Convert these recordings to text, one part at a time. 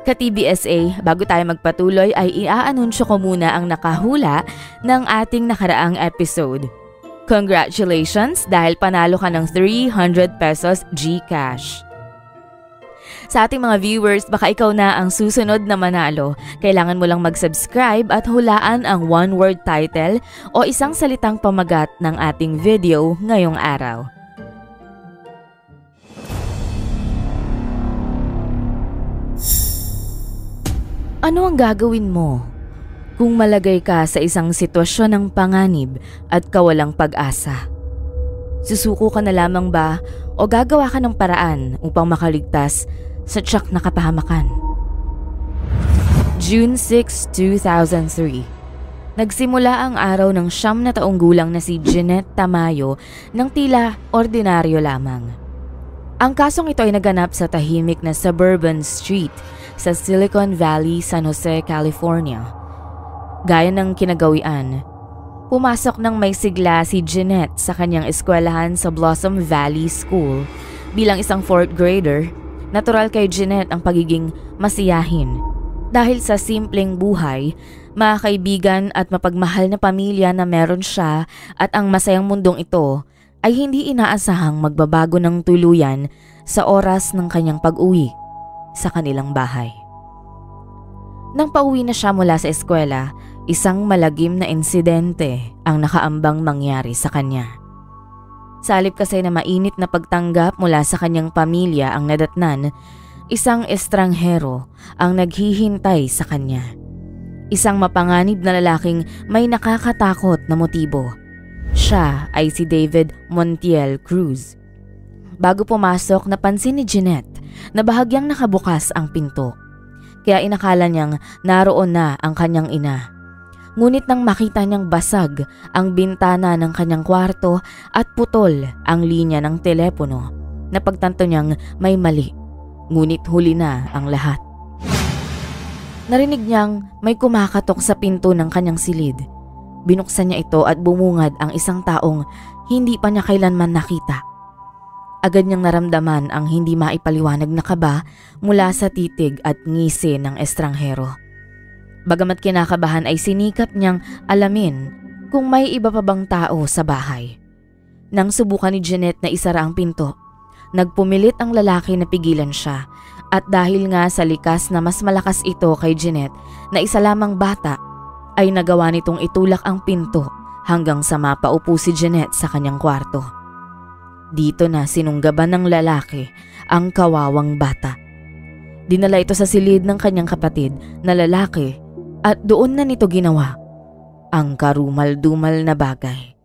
Ka-TBSA, bago tayo magpatuloy ay iaanunsyo ko muna ang nakahula ng ating nakaraang episode. Congratulations dahil panalo ka ng 300 pesos GCash. Sa ating mga viewers, baka ikaw na ang susunod na manalo. Kailangan mo lang mag-subscribe at hulaan ang one-word title o isang salitang pamagat ng ating video ngayong araw. Ano ang gagawin mo kung malagay ka sa isang sitwasyon ng panganib at kawalang pag-asa? Susuko ka na lamang ba o gagawa ka ng paraan upang makaligtas sa tiyak na kapahamakan? June 6, 2003. Nagsimula ang araw ng 9 na taong gulang na si Jeanette Tamayo ng tila ordinaryo lamang. Ang kasong ito ay naganap sa tahimik na suburban street sa Silicon Valley, San Jose, California. Gaya ng kinagawian, pumasok ng may sigla si Jeanette sa kanyang eskwelahan sa Blossom Valley School. Bilang isang 4th grader, natural kay Jeanette ang pagiging masiyahin. Dahil sa simpleng buhay, mga kaibigan at mapagmahal na pamilya na meron siya at ang masayang mundong ito ay hindi inaasahang magbabago ng tuluyan sa oras ng kanyang pag-uwi sa kanilang bahay. Nang pauwi na siya mula sa eskwela, isang malagim na insidente ang nakaambang mangyari sa kanya. Sa halip kasi na mainit na pagtanggap mula sa kanyang pamilya ang nadatnan, isang estranghero ang naghihintay sa kanya. Isang mapanganib na lalaking may nakakatakot na motibo. Siya ay si David Montiel Cruz. Bago pumasok, napansin ni Jeanette na bahagyang nakabukas ang pinto. Kaya inakala niyang naroon na ang kanyang ina. Ngunit nang makita niyang basag ang bintana ng kanyang kwarto at putol ang linya ng telepono, napagtanto niyang may mali. Ngunit huli na ang lahat. Narinig niyang may kumakatok sa pinto ng kanyang silid. Binuksan niya ito at bumungad ang isang taong hindi pa niya kailanman nakita. Agad niyang naramdaman ang hindi maipaliwanag na kaba mula sa titig at ngisi ng estranghero. Bagamat kinakabahan ay sinikap niyang alamin kung may iba pa bang tao sa bahay. Nang subukan ni Jeanette na isara ang pinto, nagpumilit ang lalaki na pigilan siya at dahil nga sa likas na mas malakas ito kay Jeanette na isa lamang bata, ay nagawa nitong itulak ang pinto hanggang sa mapaupo si Jeanette sa kanyang kwarto. Dito na sinunggaban ng lalaki ang kawawang bata. Dinala ito sa silid ng kanyang kapatid na lalaki at doon na nito ginawa ang karumal-dumal na bagay.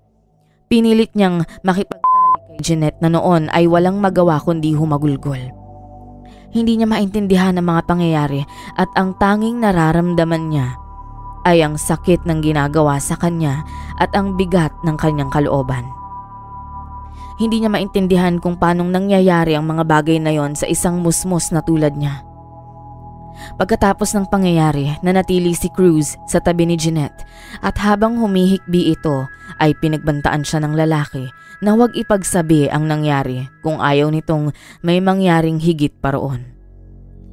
Pinilit niyang makipagtalik kay Jeanette na noon ay walang magawa kundi humagulgol. Hindi niya maintindihan ang mga pangyayari at ang tanging nararamdaman niya ay ang sakit ng ginagawa sa kanya at ang bigat ng kanyang kalooban. Hindi niya maintindihan kung paanong nangyayari ang mga bagay na yon sa isang musmos na tulad niya. Pagkatapos ng pangyayari, nanatili si Cruz sa tabi ni Jeanette at habang humihikbi ito ay pinagbantaan siya ng lalaki na huwag ipagsabi ang nangyari kung ayaw nitong may mangyaring higit pa roon.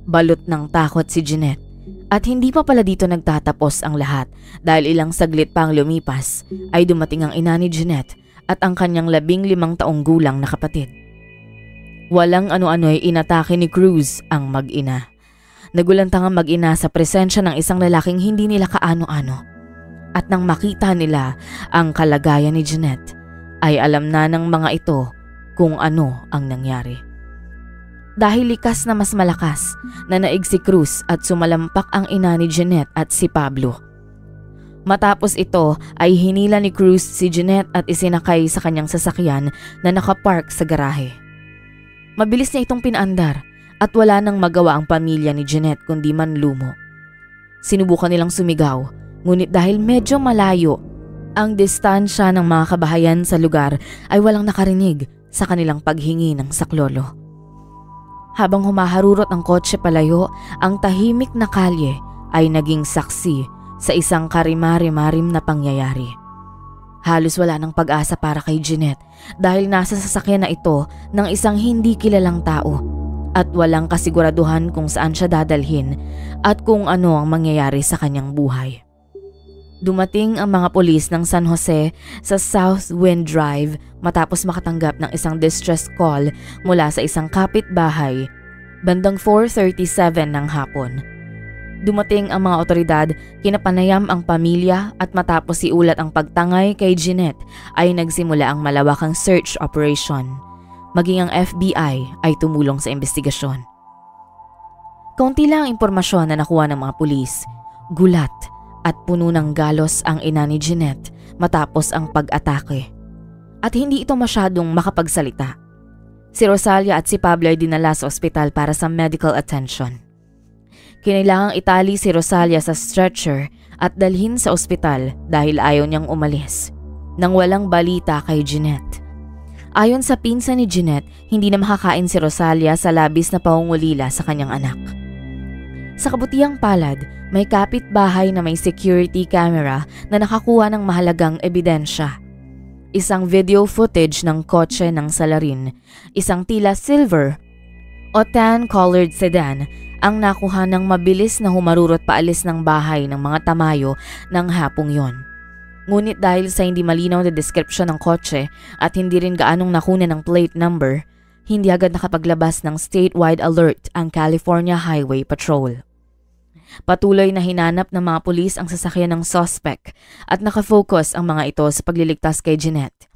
Balot ng takot si Jeanette. At hindi pa pala dito nagtatapos ang lahat dahil ilang saglit pang lumipas ay dumating ang ina ni Jeanette at ang kanyang 15 taong gulang na kapatid. Walang ano-ano ay inatake ni Cruz ang mag-ina. Nagulantang ang mag-ina sa presensya ng isang lalaking hindi nila kaano-ano. At nang makita nila ang kalagayan ni Jeanette ay alam na ng mga ito kung ano ang nangyari. Dahil likas na mas malakas, nanaig si Cruz at sumalampak ang ina ni Jeanette at si Pablo. Matapos ito ay hinila ni Cruz si Jeanette at isinakay sa kanyang sasakyan na nakapark sa garahe. Mabilis niya itong pinaandar at wala nang magawa ang pamilya ni Jeanette kundi manlumo. Sinubukan nilang sumigaw, ngunit dahil medyo malayo ang distansya ng mga kabahayan sa lugar ay walang nakarinig sa kanilang paghingi ng saklolo. Habang humaharurot ang kotse palayo, ang tahimik na kalye ay naging saksi sa isang karimari-marim na pangyayari. Halos wala ng pag-asa para kay Jeanette dahil nasa sasakyan na ito ng isang hindi kilalang tao at walang kasiguraduhan kung saan siya dadalhin at kung ano ang mangyayari sa kanyang buhay. Dumating ang mga pulis ng San Jose sa South Wind Drive matapos makatanggap ng isang distress call mula sa isang kapitbahay bandang 4:37 ng hapon. Dumating ang mga otoridad, kinapanayam ang pamilya at matapos iulat ang pagtangay kay Jeanette ay nagsimula ang malawakang search operation. Maging ang FBI ay tumulong sa investigasyon. Kaunti lang ang impormasyon na nakuha ng mga pulis. Gulat at puno ng galos ang ina ni Jeanette matapos ang pag-atake. At hindi ito masyadong makapagsalita. Si Rosalia at si Pablo ay dinala sa ospital para sa medical attention. Kinailangang itali si Rosalia sa stretcher at dalhin sa ospital dahil ayaw niyang umalis nang walang balita kay Jeanette. Ayon sa pinsan ni Jeanette, hindi na makakain si Rosalia sa labis na pangungulila sa kanyang anak. Sa kabutihang palad, may kapitbahay na may security camera na nakakuha ng mahalagang ebidensya. Isang video footage ng kotse ng salarin, isang tila silver o tan-colored sedan ang nakuha ng mabilis na humarurot paalis ng bahay ng mga Tamayo ng hapong yon. Ngunit dahil sa hindi malinaw na description ng kotse at hindi rin gaanong nakuna ng plate number, hindi agad nakapaglabas ng statewide alert ang California Highway Patrol. Patuloy na hinanap ng mga pulis ang sasakyan ng suspect at nakafocus ang mga ito sa pagliligtas kay Jeanette.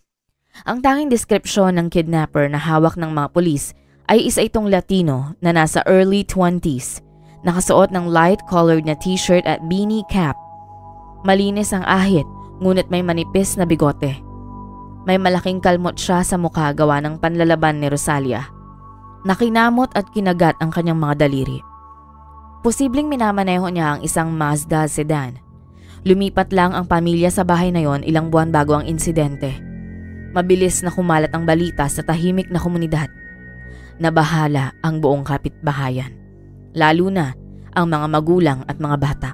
Ang tanging description ng kidnapper na hawak ng mga pulis ay isa itong Latino na nasa early 20s, nakasuot ng light-colored na t-shirt at beanie cap. Malinis ang ahit, ngunit may manipis na bigote. May malaking kalmot siya sa mukha gawa ng panlalaban ni Rosalia. Nakinamot at kinagat ang kanyang mga daliri. Posibleng minamaneho niya ang isang Mazda sedan. Lumipat lang ang pamilya sa bahay na yon ilang buwan bago ang insidente. Mabilis na kumalat ang balita sa tahimik na komunidad. Nabahala ang buong kapitbahayan, lalo na ang mga magulang at mga bata.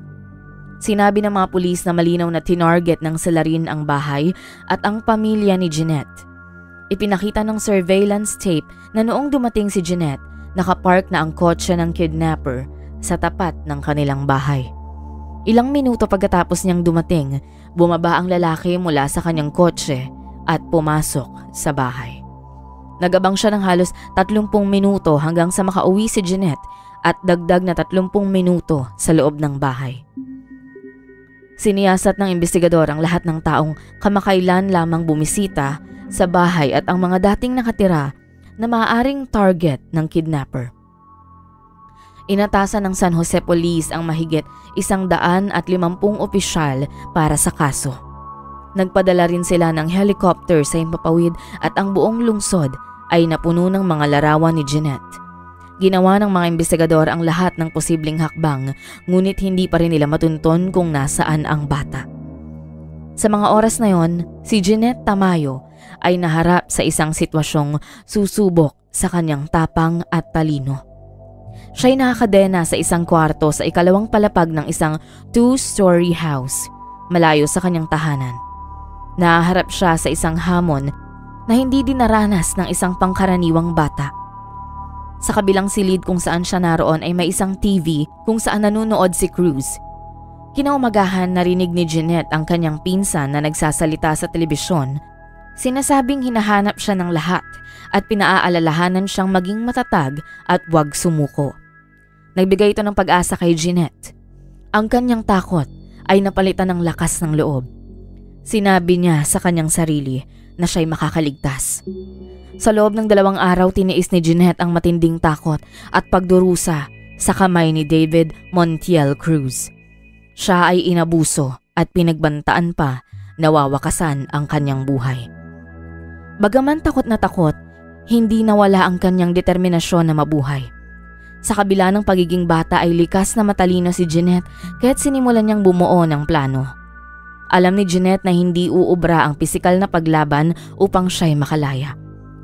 Sinabi ng mga pulis na malinaw na tinarget ng salarin ang bahay at ang pamilya ni Jeanette. Ipinakita ng surveillance tape na noong dumating si Jeanette, nakapark na ang kotse ng kidnapper sa tapat ng kanilang bahay. Ilang minuto pagkatapos niyang dumating, bumaba ang lalaki mula sa kanyang kotse at pumasok sa bahay. Nagabang siya ng halos 30 minuto hanggang sa makauwi si Jeanette at dagdag na 30 minuto sa loob ng bahay. Siniyasat ng investigador ang lahat ng taong kamakailan lamang bumisita sa bahay at ang mga dating nakatira na maaaring target ng kidnapper. Inatasan ng San Jose Police ang mahigit 150 opisyal para sa kaso. Nagpadala rin sila ng helicopter sa himpapawid at ang buong lungsod ay napuno ng mga larawan ni Jeanette. Ginawa ng mga investigador ang lahat ng posibleng hakbang, ngunit hindi pa rin nila matunton kung nasaan ang bata. Sa mga oras na yon, si Jeanette Tamayo ay naharap sa isang sitwasyong susubok sa kanyang tapang at talino. Siya'y nakakadena sa isang kwarto sa ikalawang palapag ng isang 2-story house, malayo sa kanyang tahanan. Naharap siya sa isang hamon na hindi dinaranas ng isang pangkaraniwang bata. Sa kabilang silid kung saan siya naroon ay may isang TV kung saan nanonood si Cruz. Kinaumagahan narinig ni Jeanette ang kanyang pinsan na nagsasalita sa telebisyon. Sinasabing hinahanap siya ng lahat at pinaaalalahanan siyang maging matatag at huwag sumuko. Nagbigay ito ng pag-asa kay Jeanette. Ang kanyang takot ay napalitan ng lakas ng loob. Sinabi niya sa kanyang sarili na siya'y makakaligtas. Sa loob ng 2 araw, tiniis ni Jeanette ang matinding takot at pagdurusa sa kamay ni David Montiel Cruz. Siya ay inabuso at pinagbantaan pa na wawakasan ang kanyang buhay. Bagaman takot na takot, hindi nawala ang kanyang determinasyon na mabuhay. Sa kabila ng pagiging bata ay likas na matalino si Jeanette kaya't sinimulan niyang bumuo ng plano. Alam ni Jeanette na hindi uubra ang pisikal na paglaban upang siya'y makalaya.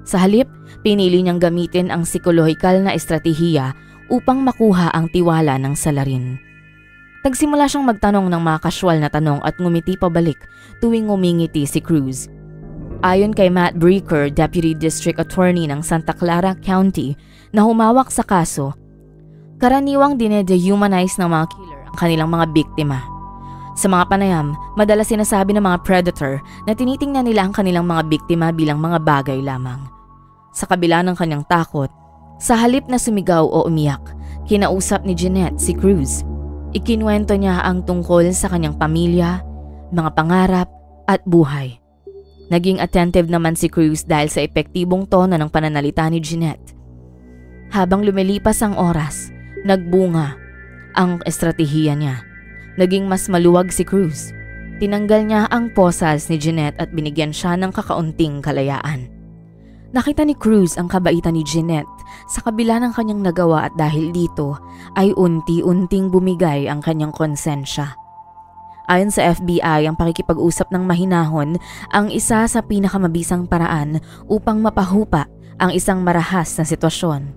Sa halip, pinili niyang gamitin ang psikolohikal na estratehiya upang makuha ang tiwala ng salarin. Nagsimula siyang magtanong ng mga kasyual na tanong at ngumiti pabalik tuwing ngumingiti si Cruz. Ayon kay Matt Breaker, Deputy District Attorney ng Santa Clara County na humawak sa kaso, karaniwang dinedehumanize ng mga killer ang kanilang mga biktima. Sa mga panayam, madalas sinasabi ng mga predator na tinitingnan nila ang kanilang mga biktima bilang mga bagay lamang. Sa kabila ng kanyang takot, sa halip na sumigaw o umiyak, kinausap ni Jeanette si Cruz. Ikinuwento niya ang tungkol sa kanyang pamilya, mga pangarap at buhay. Naging attentive naman si Cruz dahil sa epektibong tono ng pananalita ni Jeanette. Habang lumilipas ang oras, nagbunga ang estratehiya niya. Naging mas maluwag si Cruz. Tinanggal niya ang posas ni Jeanette at binigyan siya ng kakaunting kalayaan. Nakita ni Cruz ang kabaitan ni Jeanette sa kabila ng kanyang nagawa at dahil dito ay unti-unting bumigay ang kanyang konsensya. Ayon sa FBI, ang pakikipag-usap ng mahinahon ang isa sa pinakamabisang paraan upang mapahupa ang isang marahas na sitwasyon.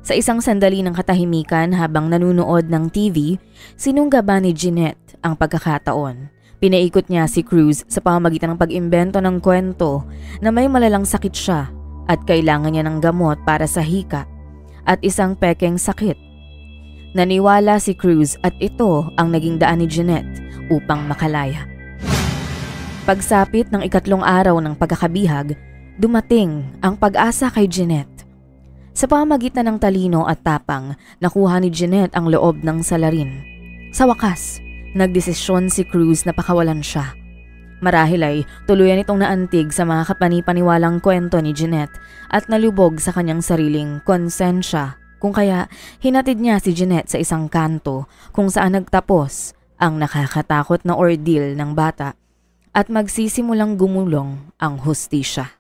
Sa isang sandali ng katahimikan habang nanunood ng TV, sinunggaban ni Jeanette ang pagkakataon. Pinaikot niya si Cruz sa pamamagitan ng pag-imbento ng kwento na may malalang sakit siya at kailangan niya ng gamot para sa hika at isang pekeng sakit. Naniwala si Cruz at ito ang naging daan ni Jeanette upang makalaya. Pagsapit ng 3 araw ng pagkakabihag, dumating ang pag-asa kay Jeanette. Sa pamamagitan ng talino at tapang, nakuha ni Jeanette ang loob ng salarin. Sa wakas, nagdesisyon si Cruz na pakawalan siya. Marahil ay tuluyan itong naantig sa mga kapanipaniwalang kwento ni Jeanette at nalubog sa kanyang sariling konsensya, kung kaya hinatid niya si Jeanette sa isang kanto kung saan nagtapos ang nakakatakot na ordeal ng bata at magsisimulang gumulong ang hustisya.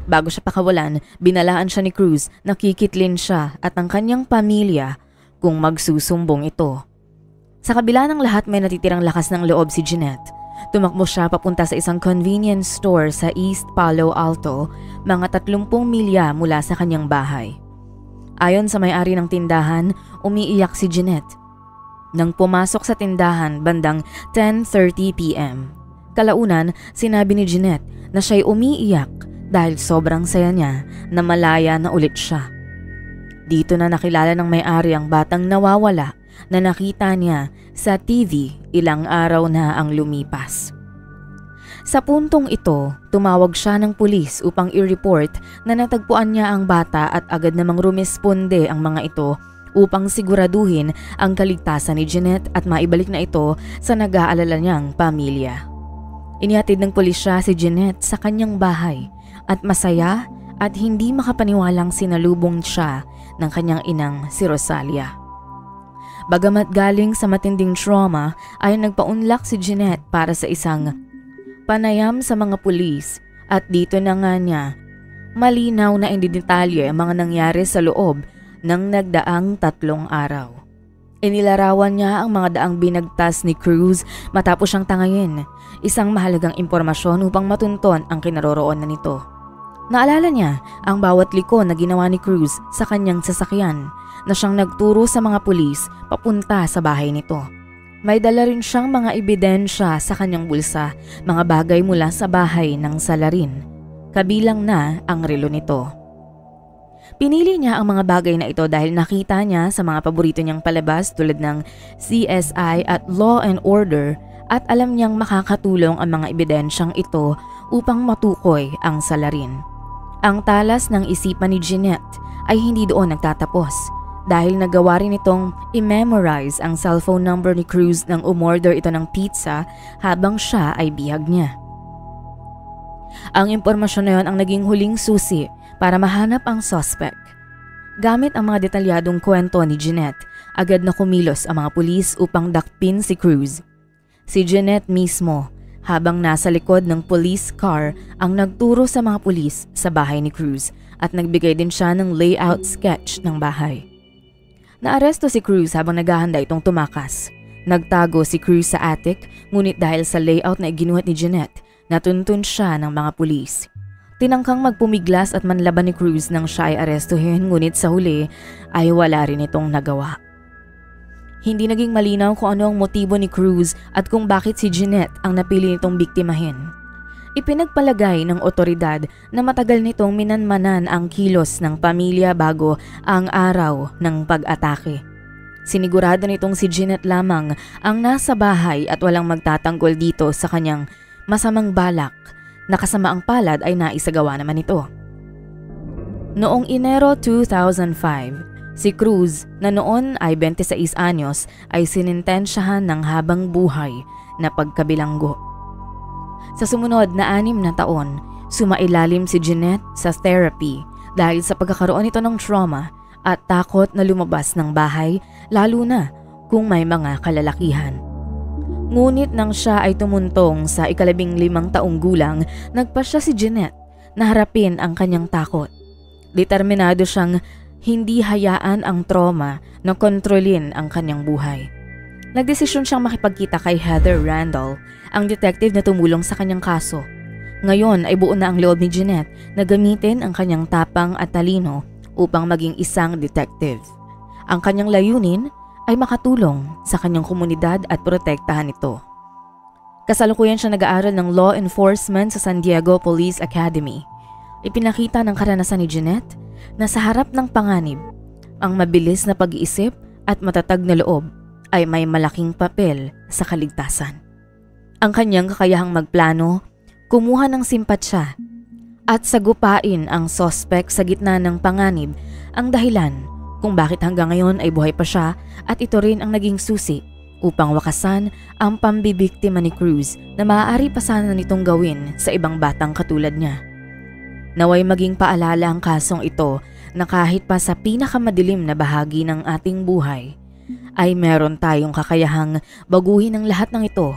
Bago siya pakawalan, binalaan siya ni Cruz na kikitlin siya at ang kanyang pamilya kung magsusumbong ito. Sa kabila ng lahat may natitirang lakas ng loob si Jeanette. Tumakbo siya papunta sa isang convenience store sa East Palo Alto, mga 30 milya mula sa kanyang bahay. Ayon sa may-ari ng tindahan, umiiyak si Jeanette. Nang pumasok sa tindahan bandang 10:30 p.m. Kalaunan, sinabi ni Jeanette na siya'y umiiyak dahil sobrang saya niya na malaya na ulit siya. Dito na nakilala ng may-ari ang batang nawawala na nakita niya sa TV ilang araw na ang lumipas. Sa puntong ito, tumawag siya ng pulis upang i-report na natagpuan niya ang bata at agad namang rumesponde ang mga ito upang siguraduhin ang kaligtasan ni Jeanette at maibalik na ito sa nag-aalala niyang pamilya. Inihatid ng pulis siya si Jeanette sa kanyang bahay at masaya at hindi makapaniwalang sinalubong siya ng kanyang inang si Rosalia. Bagamat galing sa matinding trauma ay nagpaunlak si Jeanette para sa isang panayam sa mga pulis at dito na nga niya malinaw na indidetalye ang mga nangyari sa loob ng nagdaang 3 araw. Inilarawan niya ang mga daang binagtas ni Cruz matapos siyang tangayin, isang mahalagang impormasyon upang matunton ang kinaroroonan nito. Naalala niya ang bawat liko na ginawa ni Cruz sa kanyang sasakyan na siyang nagturo sa mga pulis papunta sa bahay nito. May dala rin siyang mga ebidensya sa kanyang bulsa, mga bagay mula sa bahay ng salarin, kabilang na ang relo nito. Pinili niya ang mga bagay na ito dahil nakita niya sa mga paborito niyang palabas tulad ng CSI at Law and Order at alam niyang makakatulong ang mga ebidensyang ito upang matukoy ang salarin. Ang talas ng isipan ni Jeanette ay hindi doon nagtatapos dahil nagawa rin itong i-memorize ang cellphone number ni Cruz nang umorder ito ng pizza habang siya ay bihag niya. Ang impormasyon na yon ang naging huling susi para mahanap ang suspect. Gamit ang mga detalyadong kwento ni Jeanette, agad na kumilos ang mga pulis upang dakpin si Cruz. Si Jeanette mismo, habang nasa likod ng police car, ang nagturo sa mga pulis sa bahay ni Cruz at nagbigay din siya ng layout sketch ng bahay. Naaresto si Cruz habang naghahanda itong tumakas. Nagtago si Cruz sa attic, ngunit dahil sa layout na iginuhat ni Jeanette, natuntun siya ng mga pulis. Tinangkang magpumiglas at manlaban ni Cruz nang siya ay arestuhin, ngunit sa huli ay wala rin itong nagawa. Hindi naging malinaw kung ano ang motibo ni Cruz at kung bakit si Jeanette ang napili nitong biktimahin. Ipinagpalagay ng otoridad na matagal nitong minanmanan ang kilos ng pamilya bago ang araw ng pag-atake. Sinigurado nitong si Jeanette lamang ang nasa bahay at walang magtatanggol dito sa kanyang masamang balak na kasamaang palad ay naisagawa naman ito. Noong Enero 2005, si Cruz na noon ay 26 anyos ay sinintensyahan ng habang buhay na pagkabilanggo. Sa sumunod na 6 na taon, sumailalim si Jeanette sa therapy dahil sa pagkakaroon nito ng trauma at takot na lumabas ng bahay lalo na kung may mga kalalakihan. Ngunit nang siya ay tumuntong sa 15 taong gulang, nagpasya si Jeanette na harapin ang kanyang takot. Determinado siyang hindi hayaan ang trauma na kontrolin ang kanyang buhay. Nagdesisyon siyang makipagkita kay Heather Randall, ang detective na tumulong sa kanyang kaso. Ngayon ay buo na ang loob ni Jeanette na gamitin ang kanyang tapang at talino upang maging isang detective. Ang kanyang layunin ay makatulong sa kanyang komunidad at protektahan ito. Kasalukuyan siya nag-aaral ng law enforcement sa San Diego Police Academy. Ipinakita ng karanasan ni Jeanette na sa harap ng panganib, ang mabilis na pag-iisip at matatag na loob ay may malaking papel sa kaligtasan. Ang kanyang kakayahang magplano, kumuha ng simpatsya at sagupain ang sospek sa gitna ng panganib ang dahilan kung bakit hanggang ngayon ay buhay pa siya at ito rin ang naging susi upang wakasan ang pambibiktima ni Cruz na maaari pa sana nitong gawin sa ibang batang katulad niya. Naway maging paalala ang kasong ito na kahit pa sa pinakamadilim na bahagi ng ating buhay, ay meron tayong kakayahang baguhin ang lahat ng ito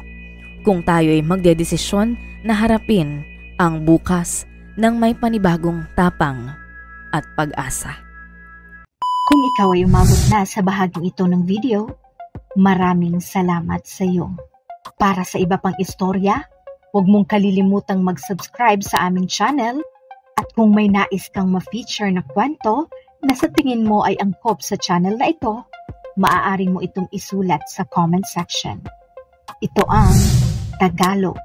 kung tayo'y magdedesisyon na harapin ang bukas ng may panibagong tapang at pag-asa. Kung ikaw ay umabot na sa bahaging ito ng video, maraming salamat sa iyo. Para sa iba pang istorya, huwag mong kalilimutang mag-subscribe sa aming channel at kung may nais kang ma-feature na kwento na sa tingin mo ay angkop sa channel na ito, maaari mo itong isulat sa comment section. Ito ang Tagalog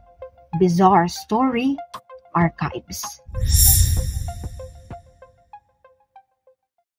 Bizarre Story Archives.